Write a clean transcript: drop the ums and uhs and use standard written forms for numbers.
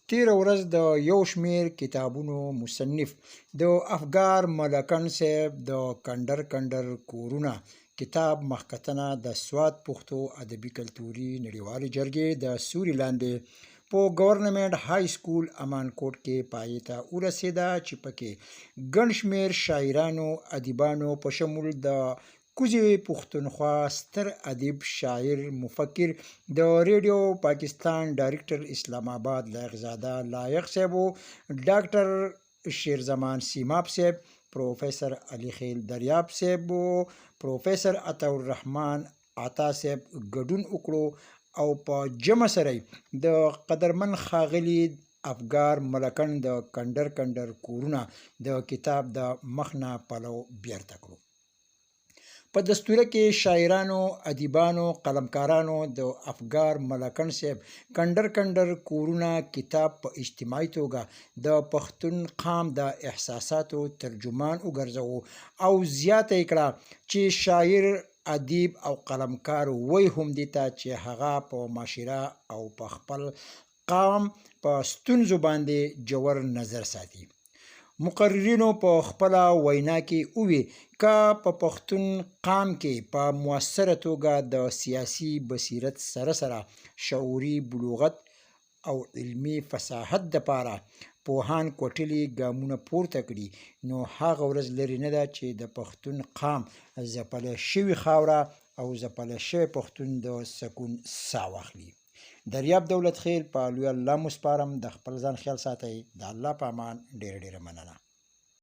تېره ورځ د یو شمېر کتابونو مصنف د افګار ملکن صاحب د کنډر کورونه کتاب مخکتنه د سوات پښتو ادبي کلتوري نړیوالې جرګې د سوري لاندې په ګورنمنټ های سکول امانکوټ کې پای ته ورسېده چې پکې ګڼ شمېر شاعرانو ادیبانو په شمول د کوزې پښتونخوا ستر ادیب شاعر مفکر د ریډیو پاکستان ډایرکټر اسلام آباد لایقزاده لایق صاحب ډاکټر شیرزمان سیماب صاحب پروفیسر علي خیل دریاب صاحب پروفیسر عطاالرحمن عطا صاحب ګډون وکړو او په جمع سره د قدرمن ښاغلي افګار ملکن د کنډر کورونه د کتاب د مخنه پلو بیرته کړو. په دستوره کې شاعرانو ادیبانو قلمکارانو د افګار ملکن صاحب کنډر کورونه کتاب په اجتماعي توګه د پښتون قام د احساساتو ترجمان وګرځوو او زیاته یې کړه چې شاعر ادیب او قلمکار وی هم دي ته چې هغه په معاشره او په خپل قام په ستونزو باندې جوړ نظر ساتي. مقررینو په خپله وینا کې ووی که په پښتون قام کې په مؤثره توګه د سیاسي بصیرت سره شعوري بلوغت او علمي فصاحت دپاره پوهان کوټلي ګامونه پورته کړي نو هغه ورځ لرې نه ده چې د پښتون قام ځپله شوې خاوره او ځپله شوی پښتون د سکون ساه واخلي. دریاب دولت خیل په لوی الله مو سپارم. د خپل ځان خیال ساتئ. د الله په امان. ډېره مننه.